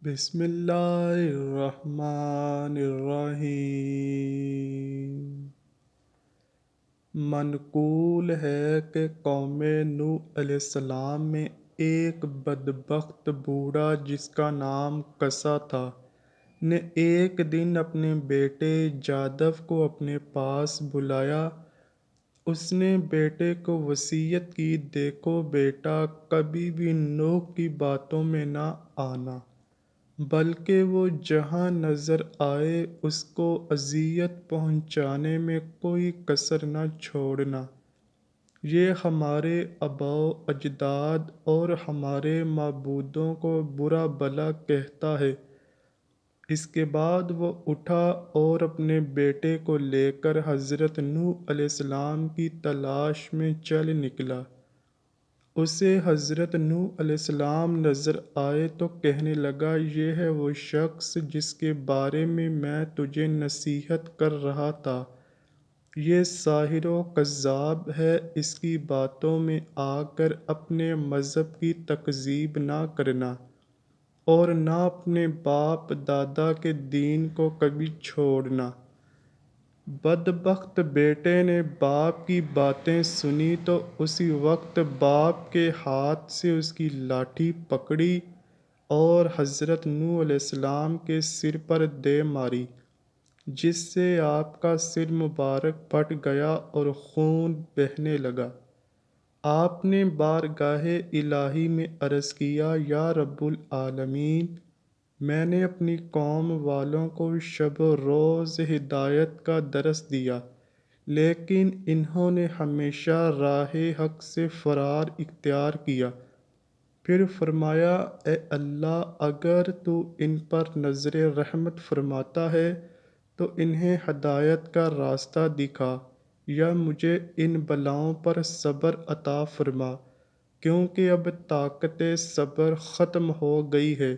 بسم اللہ الرحمن الرحیم۔ منقول ہے کہ قوم نوح علیہ السلام میں ایک بدبخت بوڑھا جس کا نام کسا تھا نے ایک دن اپنے بیٹے جادو کو اپنے پاس بلایا۔ اس نے بیٹے کو وصیت کی، دیکھو بیٹا، کبھی بھی نوح کی باتوں میں نہ آنا، بلکہ وہ جہاں نظر آئے اس کو اذیت پہنچانے میں کوئی کسر نہ چھوڑنا۔ یہ ہمارے آباء و اجداد اور ہمارے معبودوں کو برا بھلا کہتا ہے۔ اس کے بعد وہ اٹھا اور اپنے بیٹے کو لے کر حضرت نوح علیہ السلام کی تلاش میں چل نکلا۔ اسے حضرت نوح علیہ السلام نظر آئے تو کہنے لگا، یہ ہے وہ شخص جس کے بارے میں تجھے نصیحت کر رہا تھا۔ یہ ساحر و کذاب ہے، اس کی باتوں میں آ کر اپنے مذہب کی تکذیب نہ کرنا اور نہ اپنے باپ دادا کے دین کو کبھی چھوڑنا۔ بدبخت بیٹے نے باپ کی باتیں سنی تو اسی وقت باپ کے ہاتھ سے اس کی لاٹھی پکڑی اور حضرت نوح علیہ السلام کے سر پر دے ماری، جس سے آپ کا سر مبارک پھٹ گیا اور خون بہنے لگا۔ آپ نے بارگاہ الہی میں عرض کیا، یا رب العالمین، میں نے اپنی قوم والوں کو شب و روز ہدایت کا درس دیا، لیکن انہوں نے ہمیشہ راہ حق سے فرار اختیار کیا۔ پھر فرمایا، اے اللہ، اگر تو ان پر نظر رحمت فرماتا ہے تو انہیں ہدایت کا راستہ دکھا، یا مجھے ان بلاؤں پر صبر عطا فرما، کیونکہ اب طاقت صبر ختم ہو گئی ہے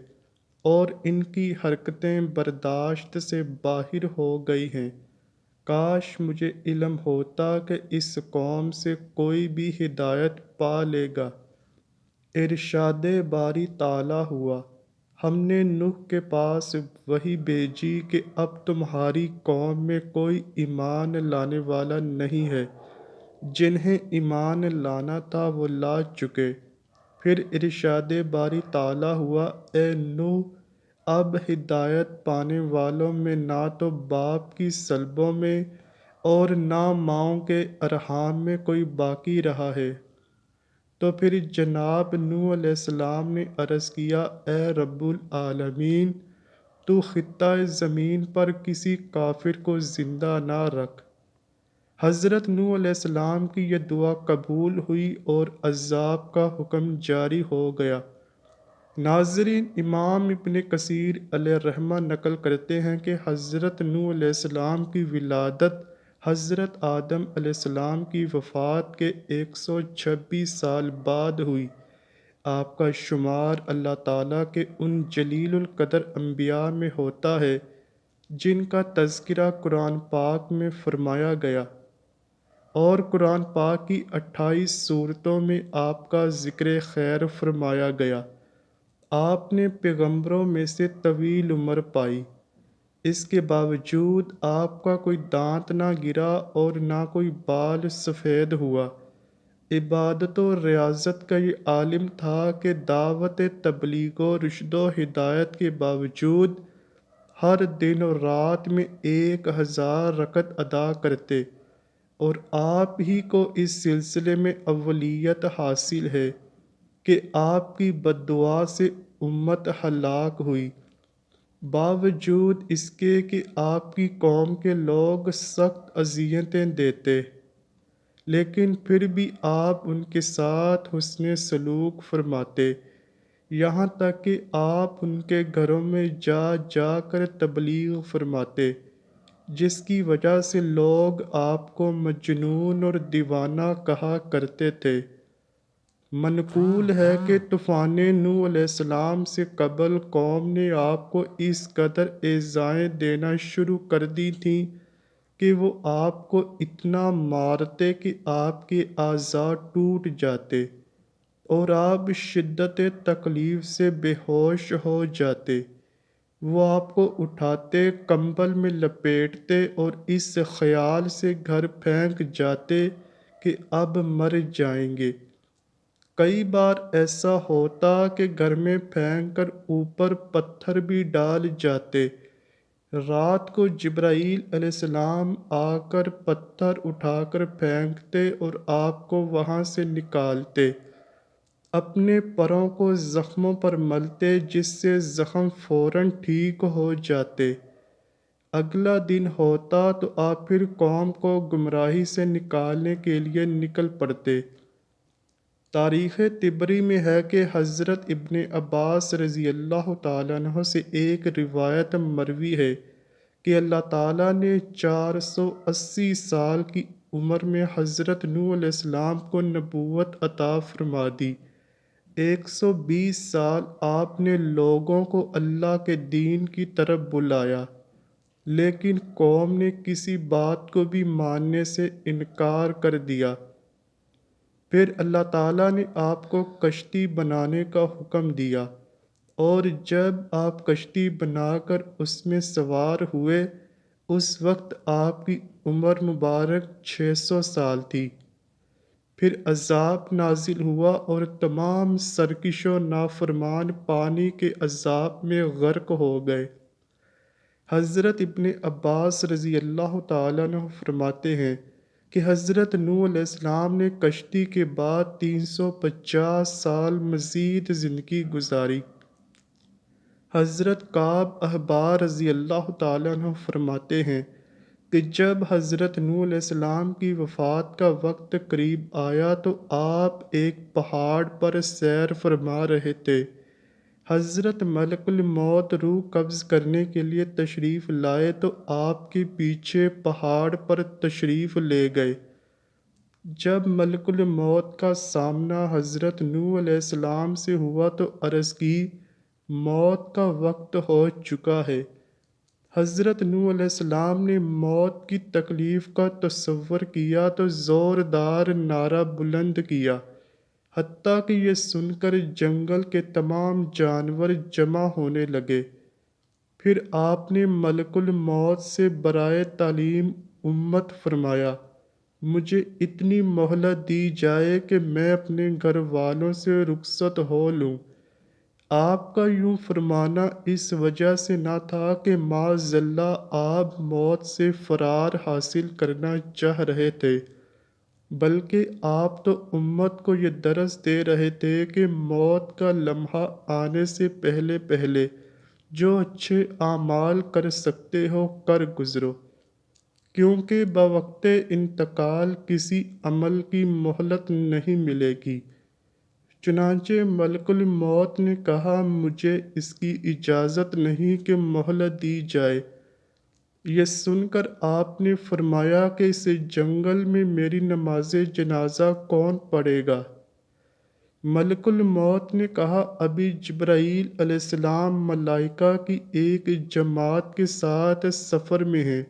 اور ان کی حرکتیں برداشت سے باہر ہو گئی ہیں۔ کاش مجھے علم ہوتا کہ اس قوم سے کوئی بھی ہدایت پا لے گا۔ ارشاد باری تعالیٰ ہوا، ہم نے نوح کے پاس وحی بھیجی کہ اب تمہاری قوم میں کوئی ایمان لانے والا نہیں ہے، جنہیں ایمان لانا تھا وہ لا چکے۔ پھر ارشاد باری تعالیٰ ہوا، اے نوح، اب ہدایت پانے والوں میں نہ تو باپ کی صلبوں میں اور نہ ماؤں کے ارحام میں کوئی باقی رہا ہے۔ تو پھر جناب نوح علیہ السلام نے عرض کیا، اے رب العالمین، تو خطہ زمین پر کسی کافر کو زندہ نہ رکھ۔ حضرت نوح علیہ السلام کی یہ دعا قبول ہوئی اور عذاب کا حکم جاری ہو گیا۔ ناظرین، امام ابن کثیر علیہ رحمہ نقل کرتے ہیں کہ حضرت نوح علیہ السلام کی ولادت حضرت آدم علیہ السلام کی وفات کے 126 سال بعد ہوئی۔ آپ کا شمار اللہ تعالیٰ کے ان جلیل القدر انبیاء میں ہوتا ہے جن کا تذکرہ قرآن پاک میں فرمایا گیا، اور قرآن پاک کی 28 سورتوں میں آپ کا ذکر خیر فرمایا گیا۔ آپ نے پیغمبروں میں سے طویل عمر پائی، اس کے باوجود آپ کا کوئی دانت نہ گرا اور نہ کوئی بال سفید ہوا۔ عبادت و ریاضت کا یہ عالم تھا کہ دعوت تبلیغ و رشد و ہدایت کے باوجود ہر دن و رات میں 1000 رکعت ادا کرتے، اور آپ ہی کو اس سلسلے میں اولیت حاصل ہے کہ آپ کی بد دعا سے امت ہلاک ہوئی۔ باوجود اس کے کہ آپ کی قوم کے لوگ سخت اذیتیں دیتے، لیکن پھر بھی آپ ان کے ساتھ حسن سلوک فرماتے، یہاں تک کہ آپ ان کے گھروں میں جا جا کر تبلیغ فرماتے، جس کی وجہ سے لوگ آپ کو مجنون اور دیوانہ کہا کرتے تھے۔ منقول ہے کہ طوفان نوح علیہ السلام سے قبل قوم نے آپ کو اس قدر ایذائیں دینا شروع کر دی تھیں کہ وہ آپ کو اتنا مارتے کہ آپ کے اعضاء ٹوٹ جاتے۔ اور آپ شدت تکلیف سے بے ہوش ہو جاتے۔ وہ آپ کو اٹھاتے، کمبل میں لپیٹتے اور اس خیال سے گھر پھینک جاتے کہ اب مر جائیں گے۔ کئی بار ایسا ہوتا کہ گھر میں پھینک کر اوپر پتھر بھی ڈال جاتے۔ رات کو جبرائیل علیہ السلام آ کر پتھر اٹھا کر پھینکتے اور آپ کو وہاں سے نکالتے۔ اپنے پروں کو زخموں پر ملتے، جس سے زخم فوراً ٹھیک ہو جاتے۔ اگلا دن ہوتا تو آپ پھر قوم کو گمراہی سے نکالنے کے لیے نکل پڑتے۔ تاریخ طبری میں ہے کہ حضرت ابن عباس رضی اللہ تعالیٰ عنہ سے ایک روایت مروی ہے کہ اللہ تعالیٰ نے 480 سال کی عمر میں حضرت نوح علیہ السلام کو نبوت عطا فرما دی۔ 120 سال آپ نے لوگوں کو اللہ کے دین کی طرف بلایا، لیکن قوم نے کسی بات کو بھی ماننے سے انکار کر دیا۔ پھر اللہ تعالیٰ نے آپ کو کشتی بنانے کا حکم دیا، اور جب آپ کشتی بنا کر اس میں سوار ہوئے، اس وقت آپ کی عمر مبارک 600 سال تھی۔ پھر عذاب نازل ہوا اور تمام سرکش و نافرمان پانی کے عذاب میں غرق ہو گئے۔ حضرت ابن عباس رضی اللہ تعالیٰ عنہ فرماتے ہیں کہ حضرت نوح علیہ السلام نے کشتی کے بعد 350 سال مزید زندگی گزاری۔ حضرت کعب احبار رضی اللہ تعالیٰ عنہ فرماتے ہیں کہ جب حضرت نوح علیہ السلام کی وفات کا وقت قریب آیا تو آپ ایک پہاڑ پر سیر فرما رہے تھے۔ حضرت ملک الموت روح قبض کرنے کے لیے تشریف لائے تو آپ کے پیچھے پہاڑ پر تشریف لے گئے۔ جب ملک الموت کا سامنا حضرت نوح علیہ السلام سے ہوا تو عرض کی، موت کا وقت ہو چکا ہے۔ حضرت نوح علیہ السلام نے موت کی تکلیف کا تصور کیا تو زوردار نعرہ بلند کیا، حتیٰ کہ یہ سن کر جنگل کے تمام جانور جمع ہونے لگے۔ پھر آپ نے ملک الموت سے برائے تعلیم امت فرمایا، مجھے اتنی مہلت دی جائے کہ میں اپنے گھر والوں سے رخصت ہو لوں۔ آپ کا یوں فرمانا اس وجہ سے نہ تھا کہ معاذاللہ آپ موت سے فرار حاصل کرنا چاہ رہے تھے، بلکہ آپ تو امت کو یہ درس دے رہے تھے کہ موت کا لمحہ آنے سے پہلے پہلے جو اچھے اعمال کر سکتے ہو کر گزرو، کیونکہ بوقت انتقال کسی عمل کی مہلت نہیں ملے گی۔ چنانچہ ملک الموت نے کہا، مجھے اس کی اجازت نہیں کہ مہلت دی جائے۔ یہ سن کر آپ نے فرمایا کہ اس جنگل میں میری نماز جنازہ کون پڑھے گا؟ ملک الموت نے کہا، ابھی جبرائیل علیہ السلام ملائکہ کی ایک جماعت کے ساتھ سفر میں ہیں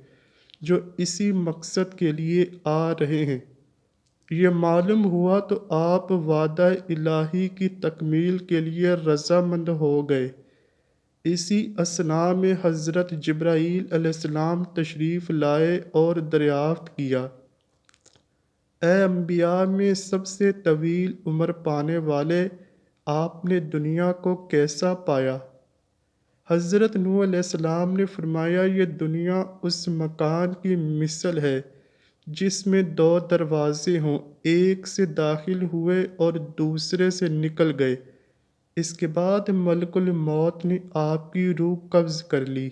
جو اسی مقصد کے لیے آ رہے ہیں۔ یہ معلوم ہوا تو آپ وعدہ الہی کی تکمیل کے لیے رضامند ہو گئے۔ اسی اثناء میں حضرت جبرائیل علیہ السلام تشریف لائے اور دریافت کیا، اے انبیاء میں سب سے طویل عمر پانے والے، آپ نے دنیا کو کیسا پایا؟ حضرت نوح علیہ السلام نے فرمایا، یہ دنیا اس مکان کی مثل ہے جس میں دو دروازے ہوں، ایک سے داخل ہوئے اور دوسرے سے نکل گئے۔ اس کے بعد ملک الموت نے آپ کی روح قبض کر لی۔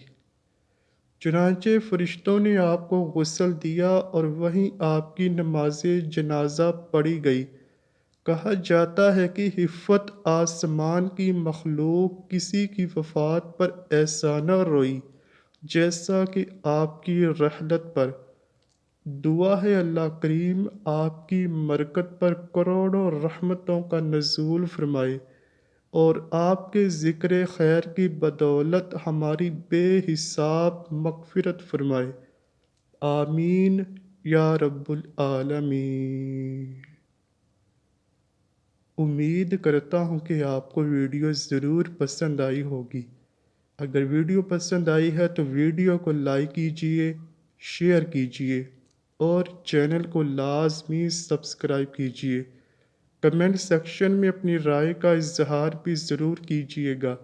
چنانچہ فرشتوں نے آپ کو غسل دیا اور وہیں آپ کی نماز جنازہ پڑھی گئی۔ کہا جاتا ہے کہ ہفت آسمان کی مخلوق کسی کی وفات پر ایسا نہ روئی جیسا کہ آپ کی رحلت پر۔ دعا ہے اللہ کریم آپ کی مرکت پر کروڑوں رحمتوں کا نزول فرمائے اور آپ کے ذکر خیر کی بدولت ہماری بے حساب مغفرت فرمائے، آمین یا رب العالمین۔ امید کرتا ہوں کہ آپ کو ویڈیو ضرور پسند آئی ہوگی۔ اگر ویڈیو پسند آئی ہے تو ویڈیو کو لائک کیجیے، شیئر کیجیے اور چینل کو لازمی سبسکرائب کیجیے۔ کمنٹ سیکشن میں اپنی رائے کا اظہار بھی ضرور کیجیے گا۔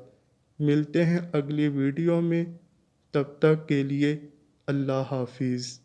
ملتے ہیں اگلی ویڈیو میں، تب تک کے لیے اللہ حافظ۔